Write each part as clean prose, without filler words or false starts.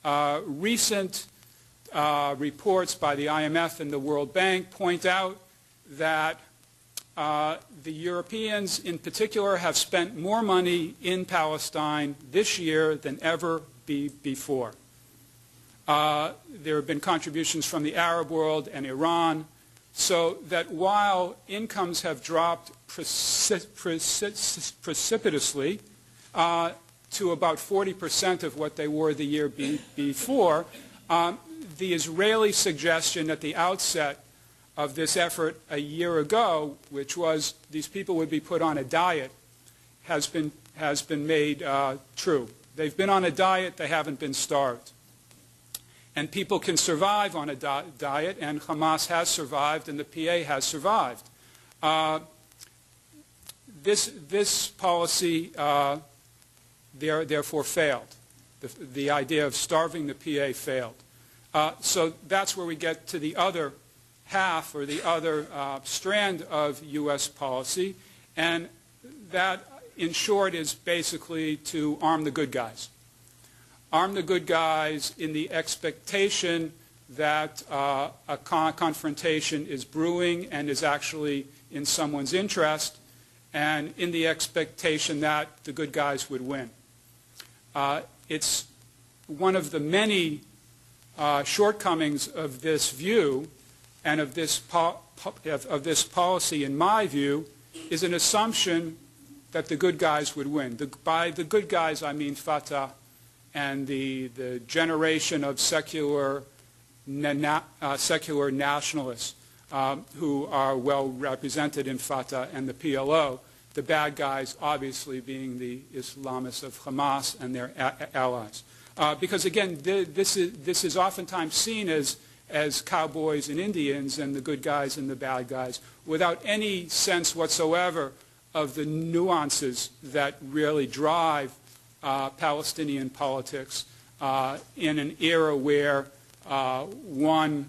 Recent reports by the IMF and the World Bank point out that the Europeans in particular have spent more money in Palestine this year than ever before. There have been contributions from the Arab world and Iran, so that while incomes have dropped precipitously to about 40% of what they were the year before, the Israeli suggestion at the outset of this effort a year ago, which was these people would be put on a diet, has been made true. They've been on a diet, they haven't been starved. And people can survive on a diet, and Hamas has survived, and the PA has survived. This policy therefore failed. The idea of starving the PA failed. So that's where we get to the other half, or the other strand of U.S. policy, and that, in short, is basically to arm the good guys. Arm the good guys in the expectation that a confrontation is brewing and is actually in someone's interest, and in the expectation that the good guys would win. It's one of the many shortcomings of this view and of this policy, in my view, is an assumption that the good guys would win. By the good guys, I mean Fatah and the generation of secular nationalists who are well represented in Fatah and the PLO, the bad guys obviously being the Islamists of Hamas and their allies. Because again, this is oftentimes seen as cowboys and Indians and the good guys and the bad guys, without any sense whatsoever of the nuances that really drive Palestinian politics in an era where one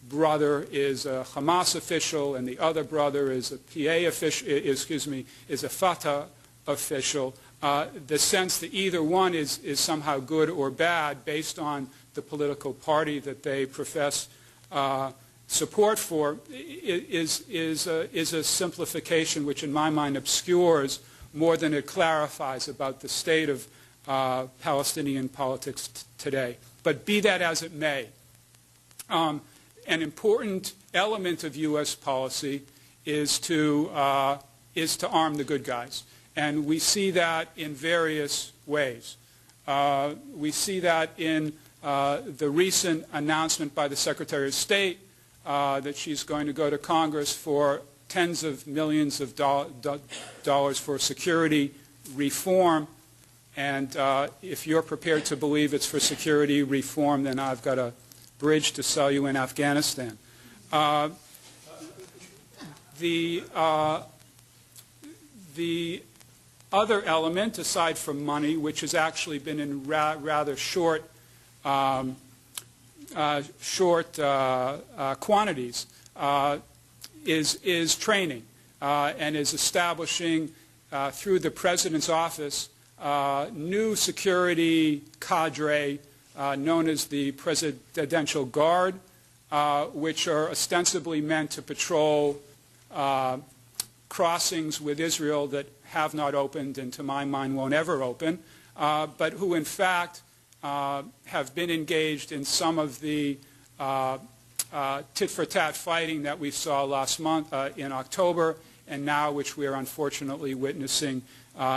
brother is a Hamas official and the other brother is a PA official, is a Fatah official. The sense that either one is somehow good or bad based on the political party that they profess support for is a simplification which, in my mind, obscures more than it clarifies about the state of Palestinian politics today. But be that as it may, an important element of U.S. policy is to arm the good guys. And we see that in various ways. We see that in the recent announcement by the Secretary of State that she's going to go to Congress for tens of millions of dollars for security reform. And if you're prepared to believe it's for security reform, then I've got a bridge to sell you in Afghanistan. The other element, aside from money, which has actually been in rather short quantities, is training and is establishing through the President's office new security cadre known as the Presidential Guard, which are ostensibly meant to patrol crossings with Israel that have not opened and, to my mind, won't ever open, but who, in fact, have been engaged in some of the tit-for-tat fighting that we saw last month in October, and now which we are unfortunately witnessing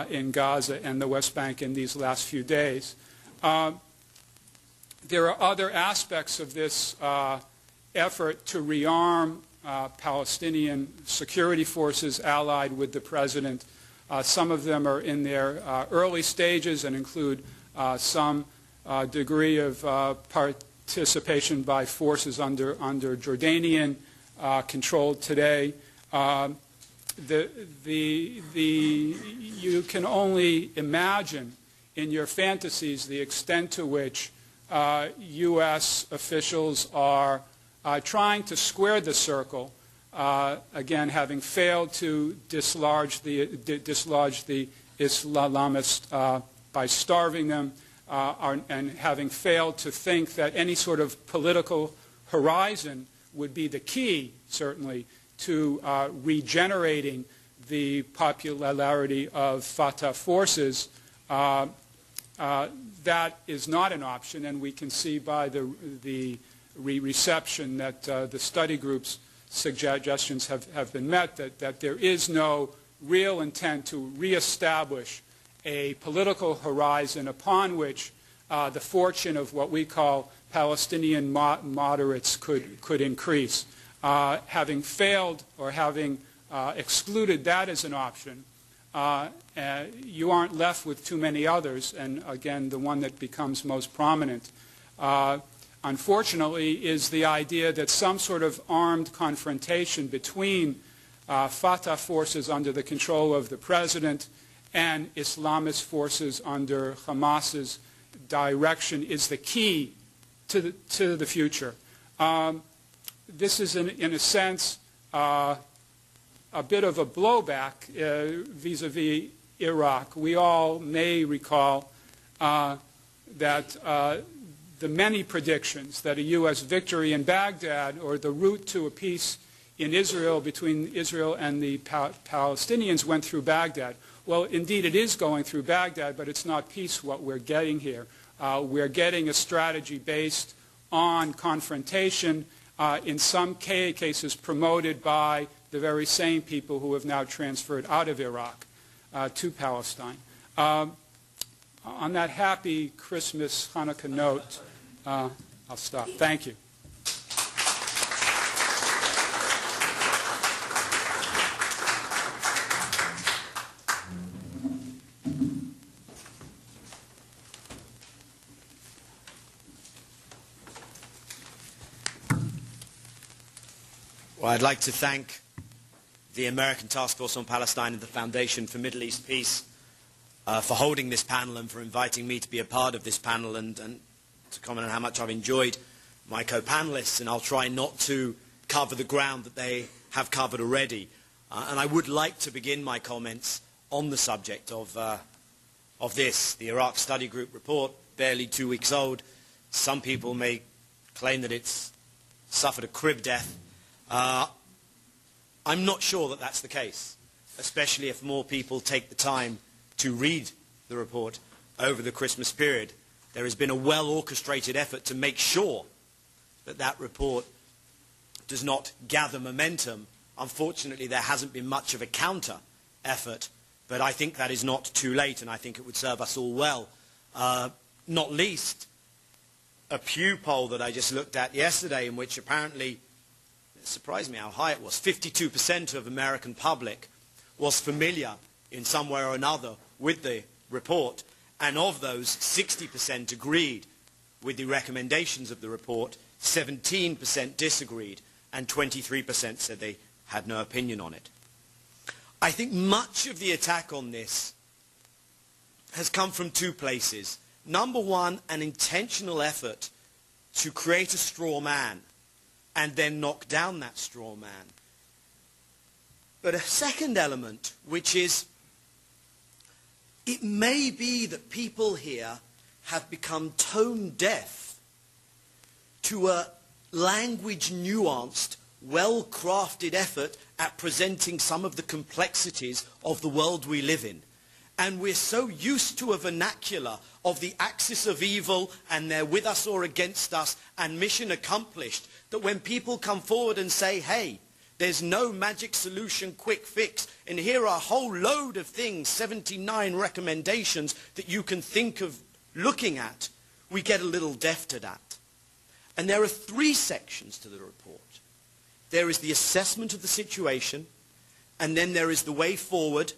in Gaza and the West Bank in these last few days. There are other aspects of this effort to rearm Palestinian security forces allied with the President. Some of them are in their early stages and include some degree of participation by forces under Jordanian control today. You can only imagine in your fantasies the extent to which U.S. officials are trying to square the circle, again, having failed to dislodge the Islamists by starving them, and having failed to think that any sort of political horizon would be the key, certainly, to regenerating the popularity of Fatah forces, that is not an option, and we can see by the reception that the study group's suggestions have been met, that there is no real intent to reestablish a political horizon upon which the fortune of what we call Palestinian moderates could increase. Having failed or having excluded that as an option, you aren't left with too many others, and again, the one that becomes most prominent, unfortunately, is the idea that some sort of armed confrontation between Fatah forces under the control of the president and Islamist forces under Hamas's direction is the key to the future. This is, in a sense, a bit of a blowback vis-a-vis Iraq. We all may recall that the many predictions that a U.S. victory in Baghdad or the route to a peace in Israel between Israel and the Palestinians went through Baghdad. Well, indeed, it is going through Baghdad, but it's not peace what we're getting here. We're getting a strategy based on confrontation, in some cases promoted by the very same people who have now transferred out of Iraq to Palestine. On that happy Christmas Hanukkah note, I'll stop. Thank you. Well, I'd like to thank the American Task Force on Palestine and the Foundation for Middle East Peace for holding this panel and for inviting me to be a part of this panel and to comment on how much I've enjoyed my co-panelists, and I'll try not to cover the ground that they have covered already. And I would like to begin my comments on the subject of this, the Iraq Study Group report, barely 2 weeks old. Some people may claim that it's suffered a crib death. I'm not sure that that's the case, especially if more people take the time to read the report over the Christmas period. There has been a well-orchestrated effort to make sure that that report does not gather momentum. Unfortunately, there hasn't been much of a counter effort, but I think that is not too late, and I think it would serve us all well. Not least, a Pew poll that I just looked at yesterday, in which apparently, it surprised me how high it was, 52% of American public was familiar in some way or another with the report, and of those, 60% agreed with the recommendations of the report, 17% disagreed, and 23% said they had no opinion on it. I think much of the attack on this has come from two places. Number one, an intentional effort to create a straw man and then knock down that straw man. But a second element, which is, it may be that people here have become tone deaf to a language nuanced, well-crafted effort at presenting some of the complexities of the world we live in. And we're so used to a vernacular of the axis of evil and they're with us or against us and mission accomplished, that when people come forward and say, hey, there's no magic solution, quick fix, and here are a whole load of things, 79 recommendations that you can think of looking at, we get a little deaf to that. And there are three sections to the report. There is the assessment of the situation, and then there is the way forward,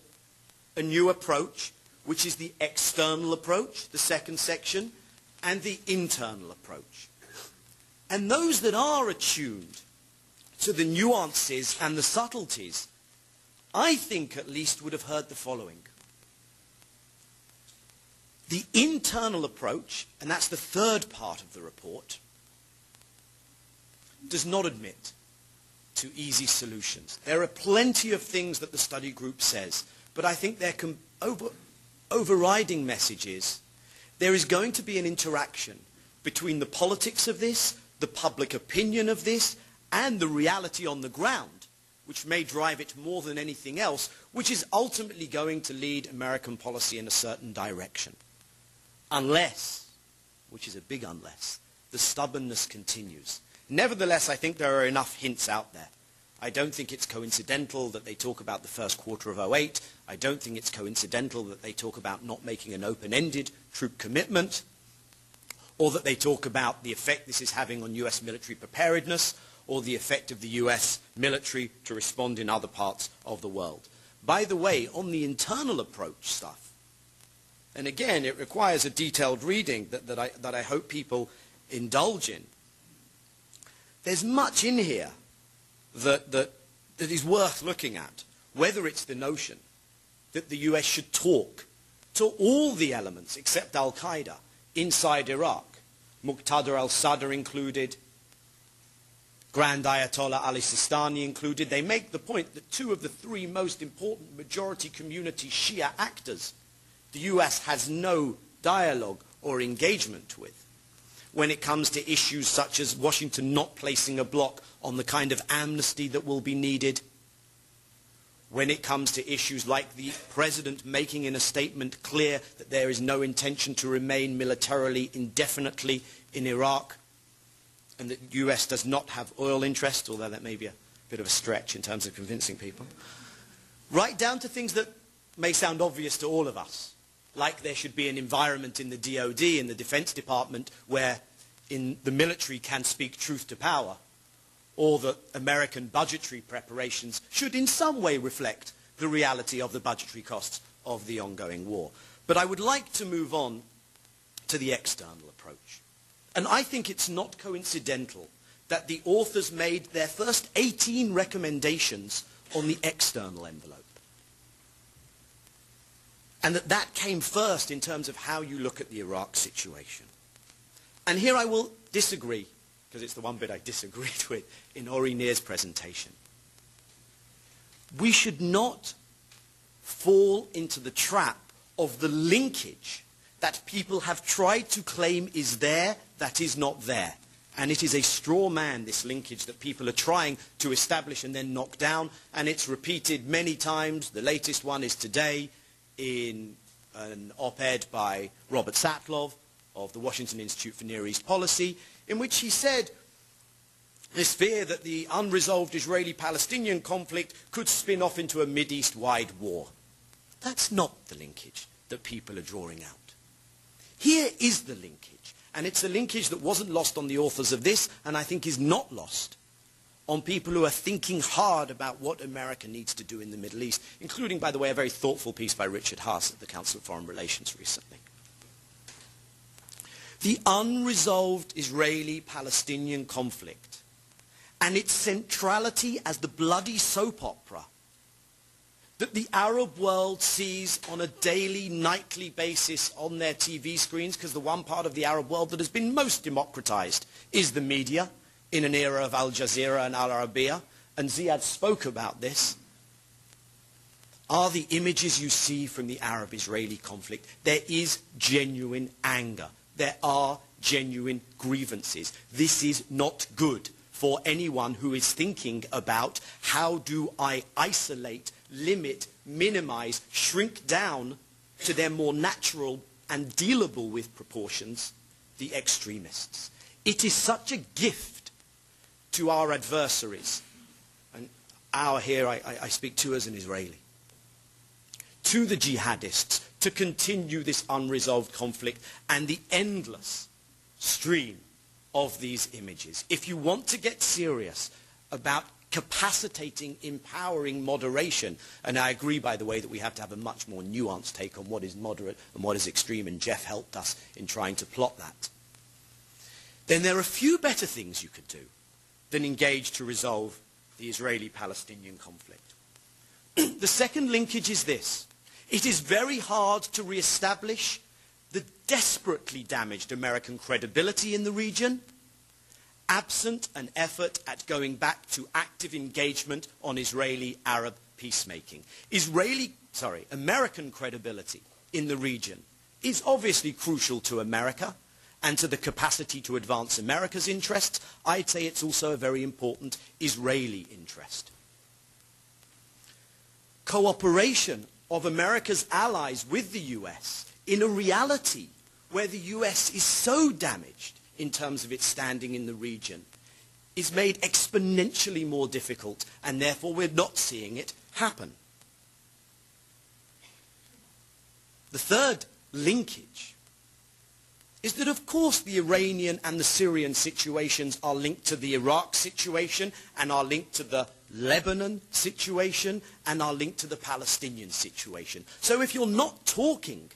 a new approach, which is the external approach, the second section, and the internal approach. And those that are attuned to the nuances and the subtleties, I think at least would have heard the following. The internal approach, and that's the third part of the report, does not admit to easy solutions. There are plenty of things that the study group says, but I think their overriding message is there is going to be an interaction between the politics of this, the public opinion of this, and the reality on the ground, which may drive it more than anything else, which is ultimately going to lead American policy in a certain direction. Unless, which is a big unless, the stubbornness continues. Nevertheless, I think there are enough hints out there. I don't think it's coincidental that they talk about the first quarter of 2008. I don't think it's coincidental that they talk about not making an open-ended troop commitment, or that they talk about the effect this is having on US military preparedness, or the effect of the US military to respond in other parts of the world. By the way, on the internal approach stuff, and again, it requires a detailed reading that I hope people indulge in, there's much in here that is worth looking at, whether it's the notion that the US should talk to all the elements except al-Qaeda inside Iraq, Muqtada al-Sadr included, Grand Ayatollah Ali Sistani included. They make the point that two of the three most important majority community Shia actors the US has no dialogue or engagement with when it comes to issues such as Washington not placing a block on the kind of amnesty that will be needed, when it comes to issues like the President making in a statement clear that there is no intention to remain militarily indefinitely in Iraq, and that the US does not have oil interests, although that may be a bit of a stretch in terms of convincing people, right down to things that may sound obvious to all of us, like there should be an environment in the DoD, in the Defense Department, where the military can speak truth to power, or that American budgetary preparations should in some way reflect the reality of the budgetary costs of the ongoing war. But I would like to move on to the external approach. And I think it's not coincidental that the authors made their first 18 recommendations on the external envelope. And that came first in terms of how you look at the Iraq situation. And here I will disagree, because it's the one bit I disagreed with in Ori Nir's presentation. We should not fall into the trap of the linkage that people have tried to claim is there that is not there. And it is a straw man, this linkage that people are trying to establish and then knock down. And it's repeated many times. The latest one is today in an op-ed by Robert Satlov of the Washington Institute for Near East Policy, in which he said this fear that the unresolved Israeli-Palestinian conflict could spin off into a Mideast-wide war. That's not the linkage that people are drawing out. Here is the linkage, and it's a linkage that wasn't lost on the authors of this, and I think is not lost on people who are thinking hard about what America needs to do in the Middle East, including, by the way, a very thoughtful piece by Richard Haas at the Council of Foreign Relations recently. The unresolved Israeli-Palestinian conflict and its centrality as the bloody soap opera that the Arab world sees on a daily, nightly basis on their TV screens, because the one part of the Arab world that has been most democratized is the media, in an era of Al Jazeera and Al Arabiya, and Ziad spoke about this, are the images you see from the Arab-Israeli conflict. There is genuine anger. There are genuine grievances. This is not good for anyone who is thinking about how do I isolate, limit, minimize, shrink down to their more natural and dealable with proportions, the extremists. It is such a gift to our adversaries, and our here I speak to as an Israeli, to the jihadists, to continue this unresolved conflict and the endless stream of these images. If you want to get serious about capacitating, empowering moderation, and I agree, by the way, that we have to have a much more nuanced take on what is moderate and what is extreme, and Jeff helped us in trying to plot that, then there are few better things you could do than engage to resolve the Israeli-Palestinian conflict. The second linkage is this. It is very hard to re-establish the desperately damaged American credibility in the region, absent an effort at going back to active engagement on Israeli-Arab peacemaking. American credibility in the region is obviously crucial to America and to the capacity to advance America's interests. I'd say it's also a very important Israeli interest. Cooperation of America's allies with the US in a reality where the US is so damaged in terms of its standing in the region is made exponentially more difficult, and therefore we're not seeing it happen. The third linkage is that, of course, the Iranian and the Syrian situations are linked to the Iraq situation and are linked to the Lebanon situation and are linked to the Palestinian situation. So if you're not talking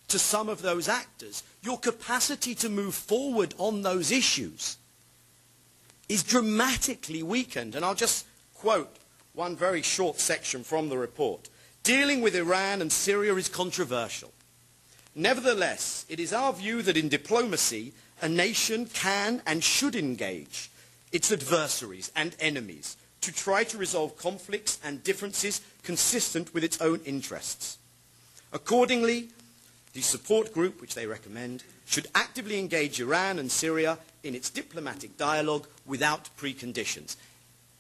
to some of those actors, your capacity to move forward on those issues is dramatically weakened. And I'll just quote one very short section from the report. Dealing with Iran and Syria is controversial. Nevertheless, it is our view that in diplomacy, a nation can and should engage its adversaries and enemies to try to resolve conflicts and differences consistent with its own interests. Accordingly, the support group, which they recommend, should actively engage Iran and Syria in its diplomatic dialogue without preconditions.